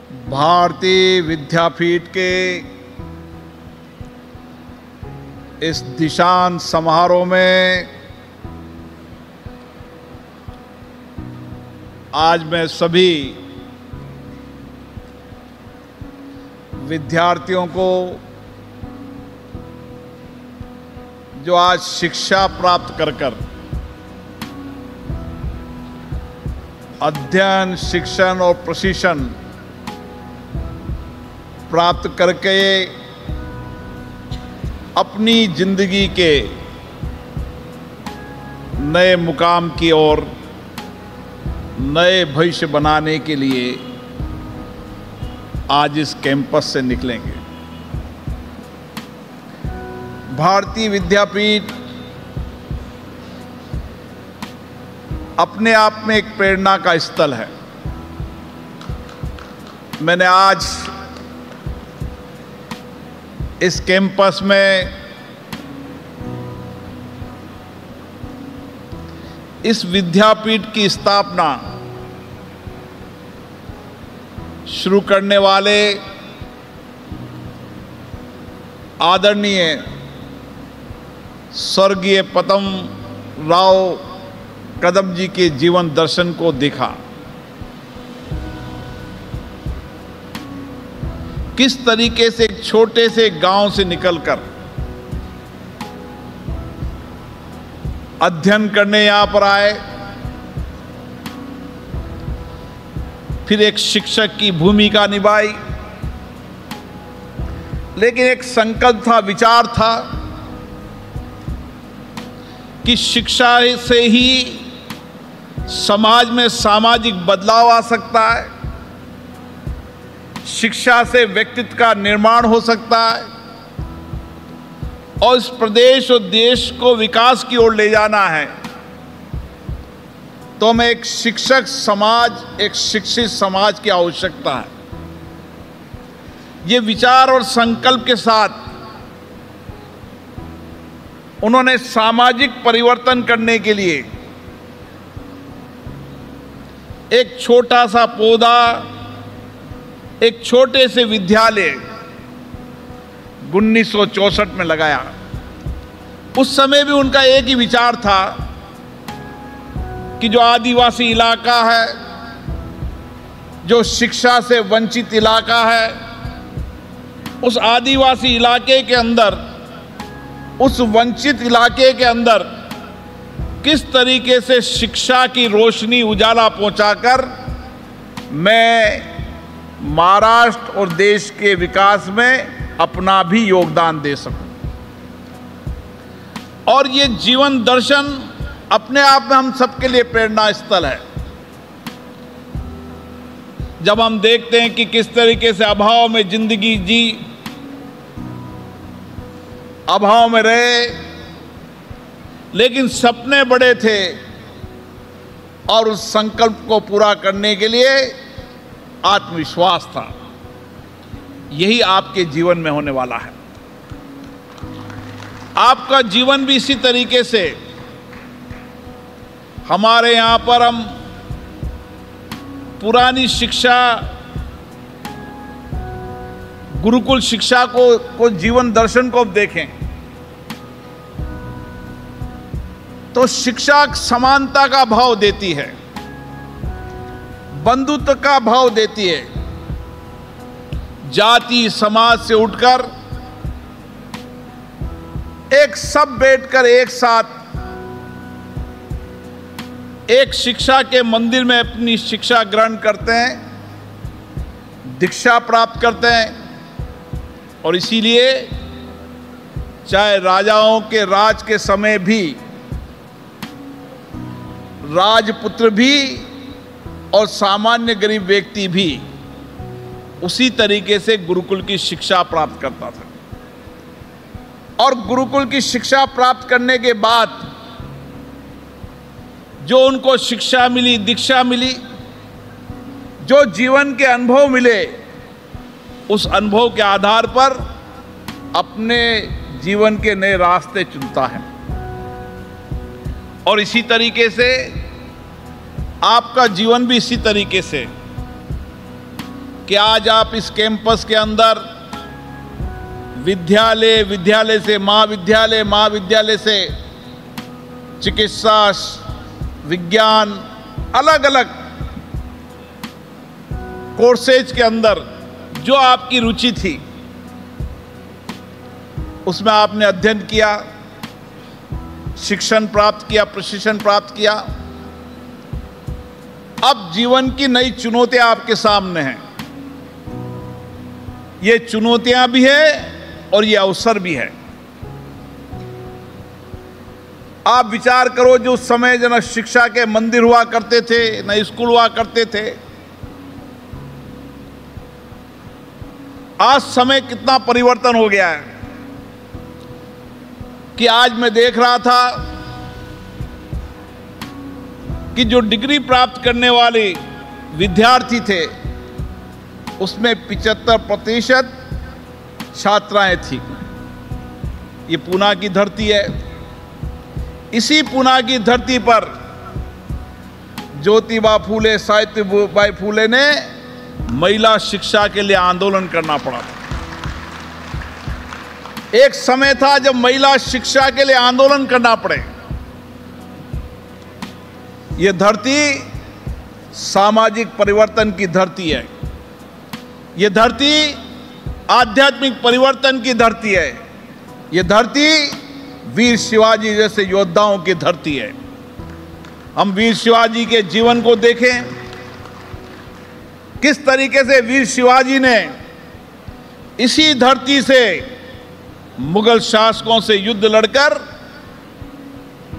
भारतीय विद्यापीठ के इस दीक्षांत समारोह में आज मैं सभी विद्यार्थियों को जो आज शिक्षा प्राप्त कर अध्ययन, शिक्षण और प्रशिक्षण प्राप्त करके अपनी जिंदगी के नए मुकाम की ओर, नए भविष्य बनाने के लिए आज इस कैंपस से निकलेंगे। भारतीय विद्यापीठ अपने आप में एक प्रेरणा का स्थल है। मैंने आज इस कैंपस में इस विद्यापीठ की स्थापना शुरू करने वाले आदरणीय स्वर्गीय पद्म राव कदम जी के जीवन दर्शन को देखा। किस तरीके से एक छोटे से गांव से निकलकर अध्ययन करने यहां पर आए, फिर एक शिक्षक की भूमिका निभाई, लेकिन एक संकल्प था, विचार था कि शिक्षा से ही समाज में सामाजिक बदलाव आ सकता है, शिक्षा से व्यक्तित्व का निर्माण हो सकता है और इस प्रदेश और देश को विकास की ओर ले जाना है। तो हमें एक शिक्षक समाज, एक शिक्षित समाज की आवश्यकता है। ये विचार और संकल्प के साथ उन्होंने सामाजिक परिवर्तन करने के लिए एक छोटा सा पौधा, एक छोटे से विद्यालय 1964 में लगाया। उस समय भी उनका एक ही विचार था कि जो आदिवासी इलाका है, जो शिक्षा से वंचित इलाका है, उस आदिवासी इलाके के अंदर, उस वंचित इलाके के अंदर किस तरीके से शिक्षा की रोशनी, उजाला पहुंचाकर मैं महाराष्ट्र और देश के विकास में अपना भी योगदान दे सकूं। और ये जीवन दर्शन अपने आप में हम सबके लिए प्रेरणा स्थल है। जब हम देखते हैं कि किस तरीके से अभाव में जिंदगी जी, अभाव में रहे, लेकिन सपने बड़े थे और उस संकल्प को पूरा करने के लिए आत्मविश्वास था। यही आपके जीवन में होने वाला है। आपका जीवन भी इसी तरीके से, हमारे यहां पर हम पुरानी शिक्षा, गुरुकुल शिक्षा को जीवन दर्शन को देखें तो शिक्षा समानता का भाव देती है, बंधुत्व का भाव देती है। जाति समाज से उठकर एक सब बैठकर एक साथ एक शिक्षा के मंदिर में अपनी शिक्षा ग्रहण करते हैं, दीक्षा प्राप्त करते हैं। और इसीलिए चाहे राजाओं के राज के समय भी राजपुत्र भी और सामान्य गरीब व्यक्ति भी उसी तरीके से गुरुकुल की शिक्षा प्राप्त करता था। और गुरुकुल की शिक्षा प्राप्त करने के बाद जो उनको शिक्षा मिली, दीक्षा मिली, जो जीवन के अनुभव मिले, उस अनुभव के आधार पर अपने जीवन के नए रास्ते चुनता है। और इसी तरीके से आपका जीवन भी इसी तरीके से कि आज आप इस कैंपस के अंदर विद्यालय, विद्यालय से महाविद्यालय, महाविद्यालय से चिकित्सा, विज्ञान, अलग अलग कोर्सेज के अंदर जो आपकी रुचि थी उसमें आपने अध्ययन किया, शिक्षण प्राप्त किया, प्रशिक्षण प्राप्त किया। अब जीवन की नई चुनौतियां आपके सामने हैं। ये चुनौतियां भी है और ये अवसर भी है। आप विचार करो, जो उस समय जना शिक्षा के मंदिर हुआ करते थे, न स्कूल हुआ करते थे, आज समय कितना परिवर्तन हो गया है कि आज मैं देख रहा था कि जो डिग्री प्राप्त करने वाले विद्यार्थी थे उसमें 75% छात्राएं थी। ये पूना की धरती है। इसी पूना की धरती पर ज्योतिबा फूले, सावित्रीबाई फूले ने महिला शिक्षा के लिए आंदोलन करना पड़ा था। एक समय था जब महिला शिक्षा के लिए आंदोलन करना पड़े। यह धरती सामाजिक परिवर्तन की धरती है। यह धरती आध्यात्मिक परिवर्तन की धरती है। यह धरती वीर शिवाजी जैसे योद्धाओं की धरती है। हम वीर शिवाजी के जीवन को देखें, किस तरीके से वीर शिवाजी ने इसी धरती से मुगल शासकों से युद्ध लड़कर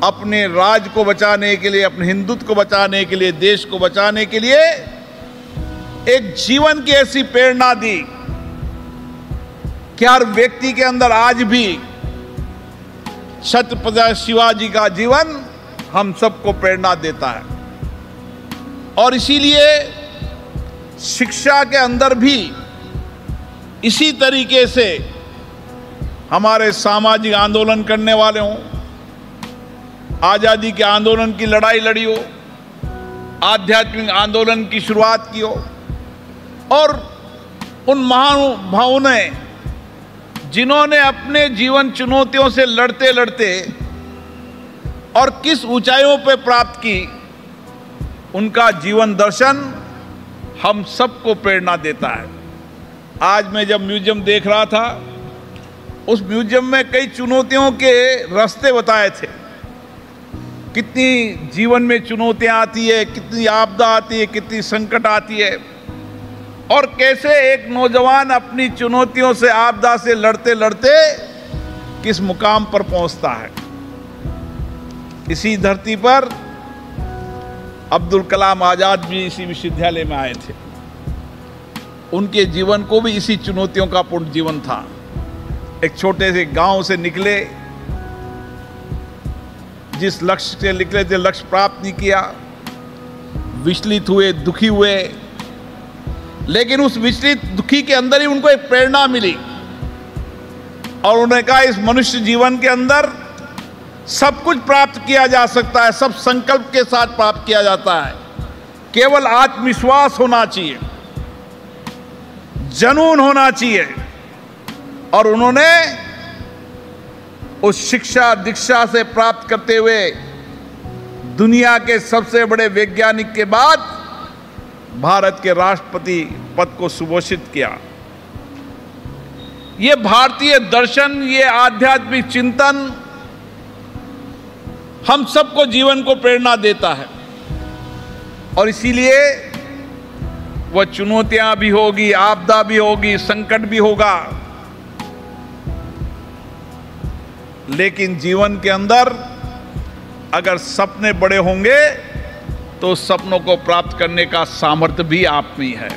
अपने राज को बचाने के लिए, अपने हिंदुत्व को बचाने के लिए, देश को बचाने के लिए एक जीवन की ऐसी प्रेरणा दी कि हर व्यक्ति के अंदर आज भी छत्रपति शिवाजी का जीवन हम सबको प्रेरणा देता है। और इसीलिए शिक्षा के अंदर भी इसी तरीके से हमारे सामाजिक आंदोलन करने वाले हों, आज़ादी के आंदोलन की लड़ाई लड़ी हो, आध्यात्मिक आंदोलन की शुरुआत की हो, और उन महानुभावों ने जिन्होंने अपने जीवन चुनौतियों से लड़ते लड़ते और किस ऊंचाइयों पर प्राप्त की, उनका जीवन दर्शन हम सबको प्रेरणा देता है। आज मैं जब म्यूजियम देख रहा था, उस म्यूजियम में कई चुनौतियों के रास्ते बताए थे। कितनी जीवन में चुनौतियां आती है, कितनी आपदा आती है, कितनी संकट आती है, और कैसे एक नौजवान अपनी चुनौतियों से, आपदा से लड़ते लड़ते किस मुकाम पर पहुंचता है। इसी धरती पर अब्दुल कलाम आजाद भी इसी विश्वविद्यालय में आए थे। उनके जीवन को भी इसी चुनौतियों का पूर्ण जीवन था। एक छोटे से गांव से निकले, जिस लक्ष्य से निकले थे लक्ष्य प्राप्त नहीं किया, विचलित हुए, दुखी हुए, लेकिन उस विचलित दुखी के अंदर ही उनको एक प्रेरणा मिली और उन्होंने कहा इस मनुष्य जीवन के अंदर सब कुछ प्राप्त किया जा सकता है, सब संकल्प के साथ प्राप्त किया जाता है, केवल आत्मविश्वास होना चाहिए, जुनून होना चाहिए। और उन्होंने उस शिक्षा दीक्षा से प्राप्त करते हुए दुनिया के सबसे बड़े वैज्ञानिक के बाद भारत के राष्ट्रपति पद को सुभूषित किया। ये भारतीय दर्शन, ये आध्यात्मिक चिंतन हम सबको जीवन को प्रेरणा देता है। और इसीलिए वह चुनौतियां भी होगी, आपदा भी होगी, संकट भी होगा, लेकिन जीवन के अंदर अगर सपने बड़े होंगे तो सपनों को प्राप्त करने का सामर्थ्य भी आप में है।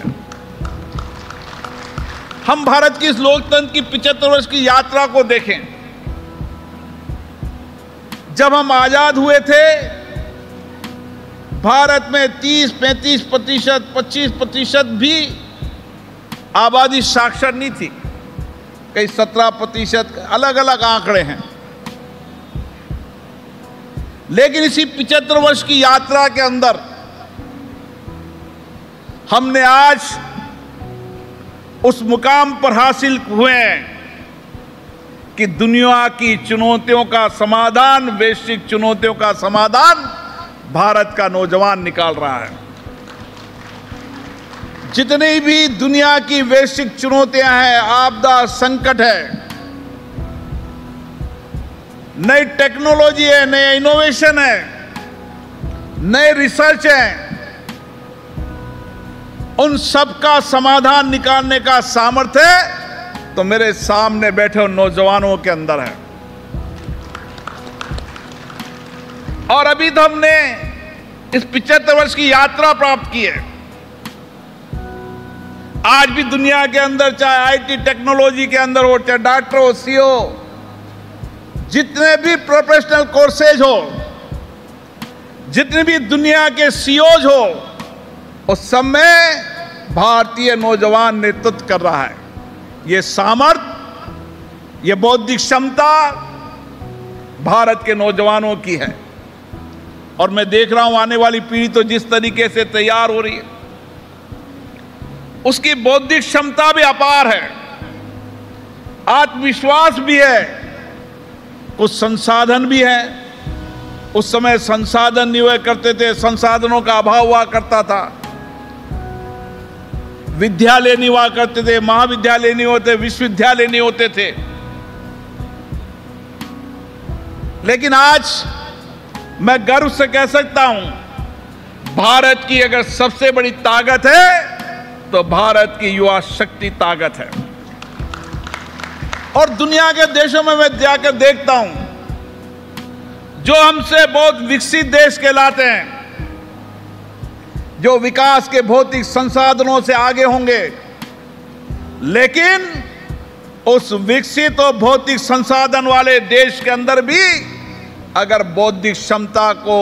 हम भारत की इस लोकतंत्र की 75 वर्ष की यात्रा को देखें। जब हम आजाद हुए थे, भारत में 30-35%, 25% भी आबादी साक्षर नहीं थी, कई 17%, अलग अलग आंकड़े हैं। लेकिन इसी 75 वर्ष की यात्रा के अंदर हमने आज उस मुकाम पर हासिल हुए हैं कि दुनिया की चुनौतियों का समाधान, वैश्विक चुनौतियों का समाधान भारत का नौजवान निकाल रहा है। जितनी भी दुनिया की वैश्विक चुनौतियां हैं, आपदा, संकट है, नई टेक्नोलॉजी है, नए इनोवेशन है, नए रिसर्च है, उन सब का समाधान निकालने का सामर्थ्य तो मेरे सामने बैठे उन नौजवानों के अंदर है। और अभी तो हमने इस 75 वर्ष की यात्रा प्राप्त की है। आज भी दुनिया के अंदर, चाहे आईटी टेक्नोलॉजी के अंदर हो, चाहे डॉक्टर हो, सीओ, जितने भी प्रोफेशनल कोर्सेज हो, जितने भी दुनिया के सीओज हो, उस सब में भारतीय नौजवान नेतृत्व कर रहा है। ये सामर्थ्य, ये बौद्धिक क्षमता भारत के नौजवानों की है। और मैं देख रहा हूं आने वाली पीढ़ी तो जिस तरीके से तैयार हो रही है, उसकी बौद्धिक क्षमता भी अपार है, आत्मविश्वास भी है, कुछ संसाधन भी है। उस समय संसाधन नहीं हुआ करते थे, संसाधनों का अभाव हुआ करता था, विद्यालय नहीं हुआ करते थे, महाविद्यालय नहीं होते, विश्वविद्यालय नहीं होते थे। लेकिन आज मैं गर्व से कह सकता हूं, भारत की अगर सबसे बड़ी ताकत है तो भारत की युवा शक्ति ताकत है। और दुनिया के देशों में मैं जाकर देखता हूं, जो हमसे बहुत विकसित देश कहलाते हैं, जो विकास के भौतिक संसाधनों से आगे होंगे, लेकिन उस विकसित और भौतिक संसाधन वाले देश के अंदर भी अगर बौद्धिक क्षमता को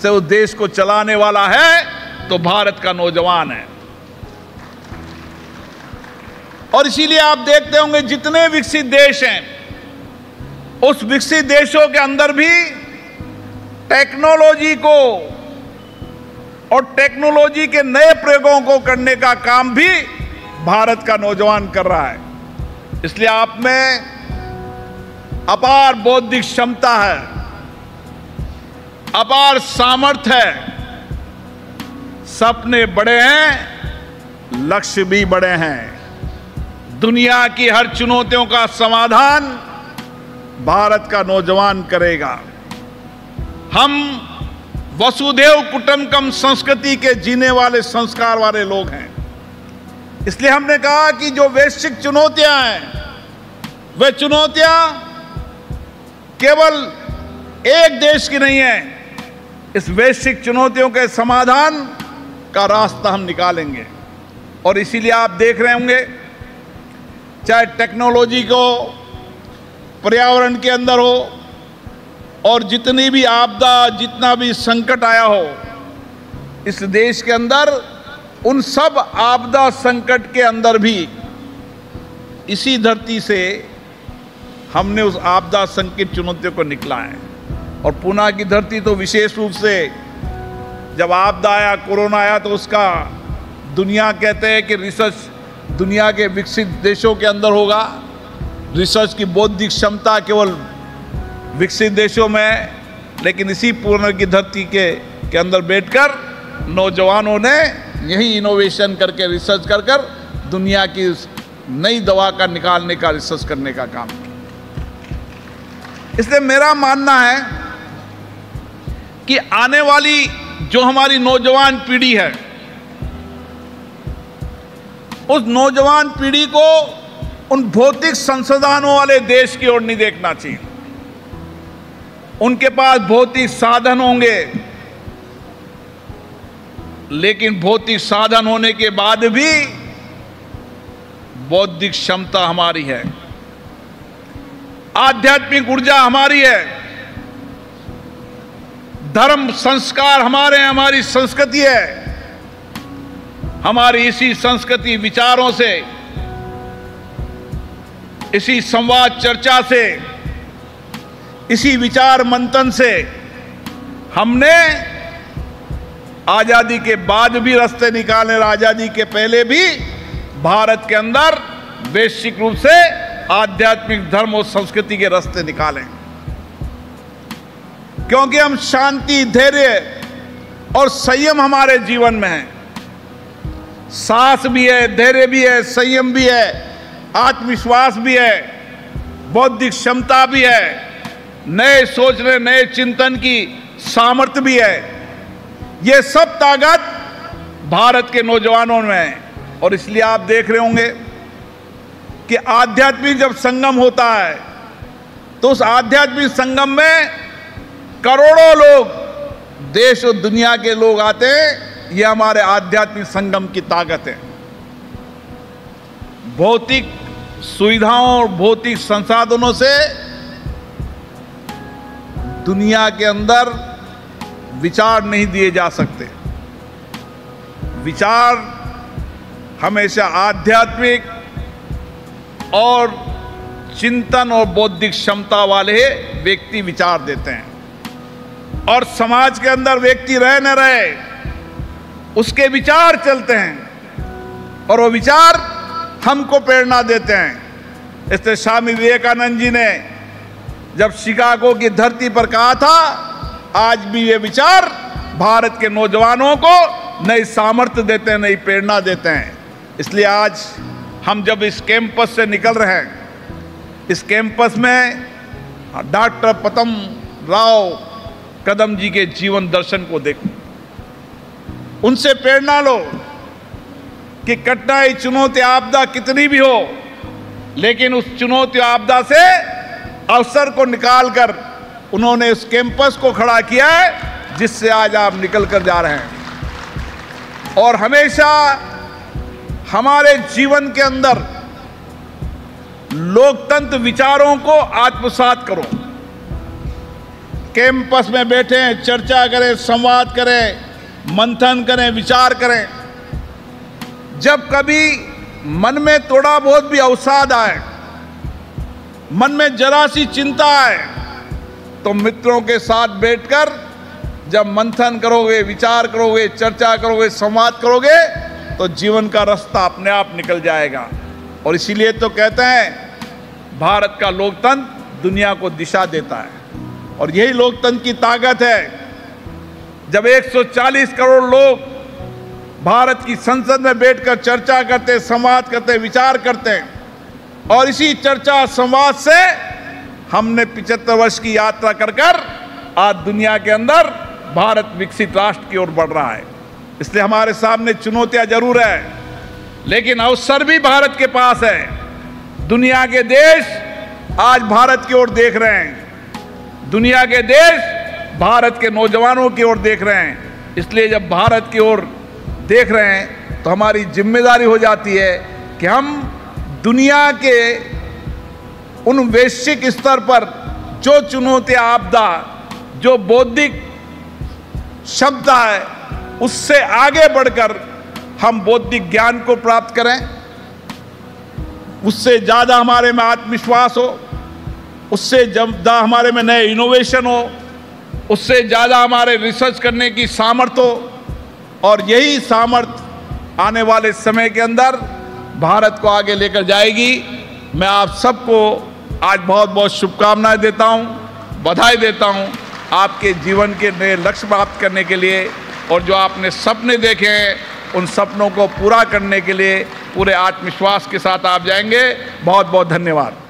से उस देश को चलाने वाला है तो भारत का नौजवान है। और इसीलिए आप देखते होंगे जितने विकसित देश हैं, उस विकसित देशों के अंदर भी टेक्नोलॉजी को और टेक्नोलॉजी के नए प्रयोगों को करने का काम भी भारत का नौजवान कर रहा है। इसलिए आप में अपार बौद्धिक क्षमता है, अपार सामर्थ्य है, सपने बड़े हैं, लक्ष्य भी बड़े हैं। दुनिया की हर चुनौतियों का समाधान भारत का नौजवान करेगा। हम वसुधैव कुटुंबकम संस्कृति के जीने वाले, संस्कार वाले लोग हैं। इसलिए हमने कहा कि जो वैश्विक चुनौतियां हैं, वे चुनौतियां केवल एक देश की नहीं है। इस वैश्विक चुनौतियों के समाधान का रास्ता हम निकालेंगे। और इसीलिए आप देख रहे होंगे, चाहे टेक्नोलॉजी को, पर्यावरण के अंदर हो, और जितनी भी आपदा, जितना भी संकट आया हो इस देश के अंदर, उन सब आपदा संकट के अंदर भी इसी धरती से हमने उस आपदा संकट चुनौतियों को निकला है। और पूना की धरती तो विशेष रूप से, जब आपदा आया, कोरोना आया, तो उसका दुनिया कहते हैं कि रिसर्च दुनिया के विकसित देशों के अंदर होगा। रिसर्च की बौद्धिक क्षमता केवल विकसित देशों में, लेकिन इसी पूर्णा की धरती के अंदर बैठकर नौजवानों ने यही इनोवेशन करके, रिसर्च कर कर दुनिया की नई दवा का निकालने का, रिसर्च करने का काम किया। इसलिए मेरा मानना है कि आने वाली जो हमारी नौजवान पीढ़ी है, उस नौजवान पीढ़ी को उन भौतिक संसाधनों वाले देश की ओर नहीं देखना चाहिए। उनके पास भौतिक साधन होंगे, लेकिन भौतिक साधन होने के बाद भी बौद्धिक क्षमता हमारी है, आध्यात्मिक ऊर्जा हमारी है, धर्म संस्कार हमारे हैं, हमारी संस्कृति है। हमारी इसी संस्कृति विचारों से, इसी संवाद चर्चा से, इसी विचार मंथन से हमने आजादी के बाद भी रास्ते निकाले, आजादी के पहले भी भारत के अंदर वैश्विक रूप से आध्यात्मिक धर्म और संस्कृति के रास्ते निकालें, क्योंकि हम शांति, धैर्य और संयम हमारे जीवन में है। साहस भी है, धैर्य भी है, संयम भी है, आत्मविश्वास भी है, बौद्धिक क्षमता भी है, नए सोचने, नए चिंतन की सामर्थ्य भी है। ये सब ताकत भारत के नौजवानों में है। और इसलिए आप देख रहे होंगे कि आध्यात्मिक जब संगम होता है तो उस आध्यात्मिक संगम में करोड़ों लोग, देश और दुनिया के लोग आते हैं। ये हमारे आध्यात्मिक संगम की ताकत है। भौतिक सुविधाओं और भौतिक संसाधनों से दुनिया के अंदर विचार नहीं दिए जा सकते। विचार हमेशा आध्यात्मिक और चिंतन और बौद्धिक क्षमता वाले व्यक्ति विचार देते हैं। और समाज के अंदर व्यक्ति रहे न रहे, उसके विचार चलते हैं और वो विचार हमको प्रेरणा देते हैं। इसलिए स्वामी विवेकानंद जी ने जब शिकागो की धरती पर कहा था, आज भी ये विचार भारत के नौजवानों को नई सामर्थ्य देते हैं, नई प्रेरणा देते हैं। इसलिए आज हम जब इस कैंपस से निकल रहे हैं, इस कैंपस में डॉक्टर पद्म राव कदम जी के जीवन दर्शन को देखो, उनसे प्रेरणा लो कि कठिनाई, चुनौती, आपदा कितनी भी हो, लेकिन उस चुनौती, आपदा से अवसर को निकालकर उन्होंने उस कैंपस को खड़ा किया है, जिससे आज आप निकल कर जा रहे हैं। और हमेशा हमारे जीवन के अंदर लोकतंत्र विचारों को आत्मसात करो। कैंपस में बैठें, चर्चा करें, संवाद करें, मंथन करें, विचार करें। जब कभी मन में थोड़ा बहुत भी अवसाद आए, मन में जरा सी चिंता आए, तो मित्रों के साथ बैठकर जब मंथन करोगे, विचार करोगे, चर्चा करोगे, संवाद करोगे, तो जीवन का रास्ता अपने आप निकल जाएगा। और इसीलिए तो कहते हैं भारत का लोकतंत्र दुनिया को दिशा देता है। और यही लोकतंत्र की ताकत है। जब 140 करोड़ लोग भारत की संसद में बैठकर चर्चा करते, संवाद करते, विचार करते हैं, और इसी चर्चा संवाद से हमने 75 वर्ष की यात्रा कर आज दुनिया के अंदर भारत विकसित राष्ट्र की ओर बढ़ रहा है। इसलिए हमारे सामने चुनौतियां जरूर है, लेकिन अवसर भी भारत के पास है। दुनिया के देश आज भारत की ओर देख रहे हैं, दुनिया के देश भारत के नौजवानों की ओर देख रहे हैं। इसलिए जब भारत की ओर देख रहे हैं तो हमारी जिम्मेदारी हो जाती है कि हम दुनिया के उन वैश्विक स्तर पर जो चुनौतियां, आपदा, जो बौद्धिक क्षमता है, उससे आगे बढ़कर हम बौद्धिक ज्ञान को प्राप्त करें, उससे ज़्यादा हमारे में आत्मविश्वास हो, उससे ज़्यादा हमारे में नए इनोवेशन हो, उससे ज़्यादा हमारे रिसर्च करने की सामर्थ्य हो। और यही सामर्थ्य आने वाले समय के अंदर भारत को आगे लेकर जाएगी। मैं आप सबको आज बहुत बहुत शुभकामनाएं देता हूं, बधाई देता हूं आपके जीवन के नए लक्ष्य प्राप्त करने के लिए, और जो आपने सपने देखे हैं उन सपनों को पूरा करने के लिए पूरे आत्मविश्वास के साथ आप जाएंगे। बहुत बहुत धन्यवाद।